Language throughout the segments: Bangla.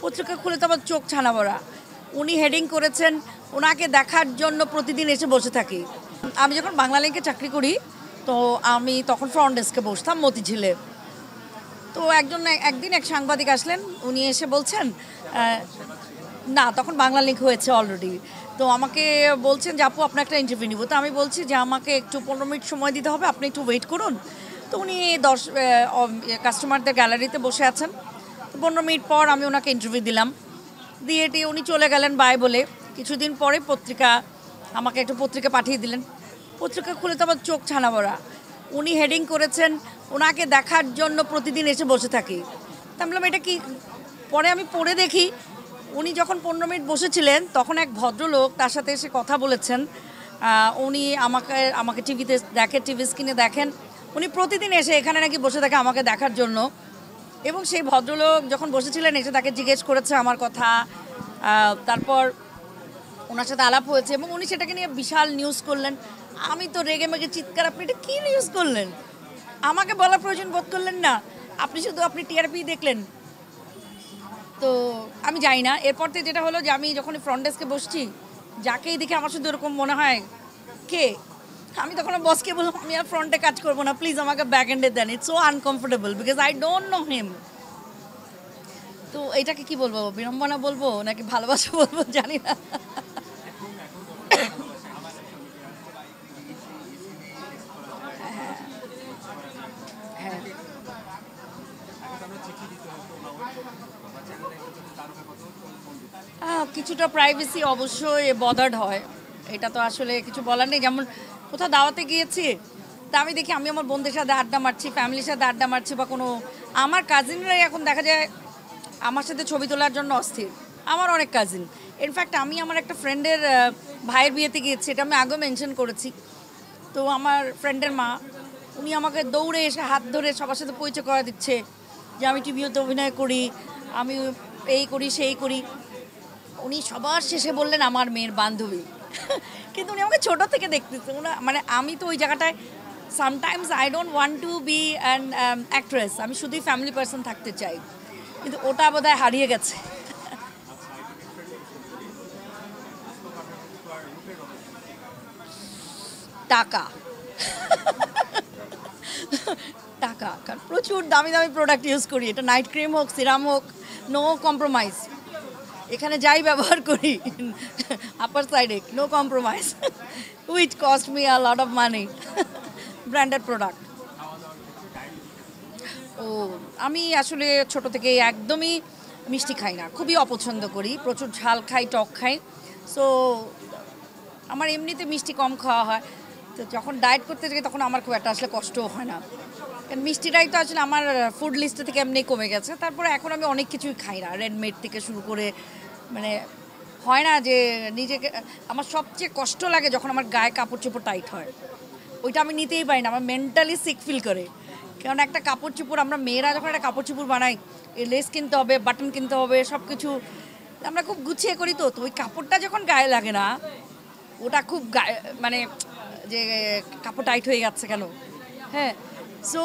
পত্রিকা খুলে তো আমার চোখ ছানা ভরা। উনি হেডিং করেছেন, ওনাকে দেখার জন্য প্রতিদিন এসে বসে থাকি। আমি যখন বাংলালিংকে চাকরি করি তো আমি তখন ফ্রন্ট ডেস্কে বসতাম মতিঝিলে। তো একদিন এক সাংবাদিক আসলেন, উনি এসে বলছেন না, তখন বাংলালিংক হয়েছে অলরেডি। তো আমাকে বলছেন যে আপু আপনার একটা ইন্টারভিউ নিব। তো আমি বলছি যে আমাকে একটু 15 মিনিট সময় দিতে হবে, আপনি একটু ওয়েট করুন। তো উনি কাস্টমারদের গ্যালারিতে বসে আছেন। তো 15 মিনিট পর আমি ওনাকে ইন্টারভিউ দিলাম, দিয়ে উনি চলে গেলেন বাই বলে। কিছুদিন পরে আমাকে একটা পত্রিকা পাঠিয়ে দিলেন। পত্রিকা খুলে তো আমার চোখ ছানা ভরা। উনি হেডিং করেছেন, ওনাকে দেখার জন্য প্রতিদিন এসে বসে থাকি। তা আমি বললাম এটা কি? পরে আমি পড়ে দেখি উনি যখন 15 মিনিট বসেছিলেন তখন এক ভদ্রলোক তার সাথে এসে কথা বলেছেন। উনি আমাকে টিভিতে টিভি স্ক্রিনে দেখেন। উনি প্রতিদিন এসে এখানে নাকি বসে থাকে আমাকে দেখার জন্য। এবং সেই ভদ্রলোক যখন বসেছিলেন এসে তাকে জিজ্ঞেস করেছে আমার কথা। তারপর ওনার সাথে আলাপ হয়েছে এবং উনি সেটাকে নিয়ে বিশাল নিউজ করলেন। আমি তো রেগে মেগে চিৎকার, আপনি এটা কী নিউজ করলেন? আমাকে বলার প্রয়োজন বোধ করলেন না, আপনি টিআরপি দেখলেন। তো আমি যাই না। এরপর থেকে যেটা হলো যে আমি যখন ফ্রন্ট ডেস্কে বসছি, যাকেই দেখে আমার শুধু এরকম মনে হয় কে। আমি তখন বসকে বললাম আমি আর ফ্রন্টে কাজ করবো না, প্লিজ আমাকে ব্যাক এন্ডে দেন। It's so uncomfortable because I don't know him. তো এটাকে কি বলবো, বিড়ম্বনা বলবো নাকি ভালোবাসা বলবো জানি না। কিছুটা প্রাইভেসি অবশ্যই বদার্ড হয়, এটা তো আসলে কিছু বলার নেই। যেমন কোথাও দাওয়াতে গিয়েছি, তা আমি দেখি আমি আমার বোনদের সাথে আড্ডা মারছি, ফ্যামিলির সাথে আড্ডা মারছি, বা কোনো আমার কাজিনরাই এখন দেখা যায় আমার সাথে ছবি তোলার জন্য অস্থির। আমার অনেক কাজিন, ইনফ্যাক্ট আমি আমার একটা ফ্রেন্ডের ভাইয়ের বিয়েতে গিয়েছি, এটা আমি আগেও মেনশন করেছি। তো আমার ফ্রেন্ডের মা, উনি আমাকে দৌড়ে এসে হাত ধরে সবার সাথে পরিচয় করা দিচ্ছে যে আমি টিভিতে অভিনয় করি, আমি এই করি সেই করি। উনি সবার শেষে বললেন আমার মেয়ের বান্ধবী। কিন্তু উনি আমাকে ছোটো থেকে দেখতেছে। মানে আমি তো ওই জায়গাটায় sometimes I don't want to be an actress, আমি শুধুই ফ্যামিলি পার্সন থাকতে চাই, কিন্তু ওটা বোধহয় হারিয়ে গেছে। টাকা টাকা, কারণ প্রচুর দামি দামি প্রোডাক্ট ইউজ করি, এটা নাইট ক্রিম হোক, সিরাম হোক, নো কম্প্রোমাইজ। এখানে যাই ব্যবহার করি আপার সাইডে no compromise, which cost me a lot of money, branded product. ও আমি আসলে ছোট থেকে একদমই মিষ্টি খাই না, খুবই অপছন্দ করি, প্রচুর ঝাল খাই, টক খাই। সো আমার এমনিতে মিষ্টি কম খাওয়া হয়। তো যখন ডায়েট করতে যাই তখন আমার খুব একটা আসলে কষ্টও হয় না, কারণ মিষ্টিটাই তো আসলে আমার ফুড লিস্টে থেকে এমনি কমে গেছে। তারপরে এখন আমি অনেক কিছুই খাই না, রেডমেড থেকে শুরু করে, মানে হয় না যে নিজেকে, আমার সবচেয়ে কষ্ট লাগে যখন আমার গায়ে কাপড় চোপড় টাইট হয়, ওইটা আমি নিতেই পারি না, আমার মেন্টালি সিক ফিল করে। কারণ একটা কাপড় চোপড়, আমরা মেয়েরা যখন একটা কাপড় চোপড় বানাই, লেস কিনতে হবে, বাটন কিনতে হবে, সব কিছু আমরা খুব গুছিয়ে করি। তো ওই কাপড়টা যখন গায়ে লাগে না, ওটা খুব গায়ে, মানে যে কাপড় টাইট হয়ে যাচ্ছে কেন। হ্যাঁ, সো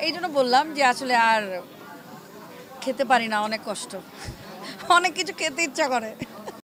এই জন্য বললাম যে আসলে আর খেতে পারি না, অনেক কষ্ট, অনেক কিছু খেতে ইচ্ছা করে।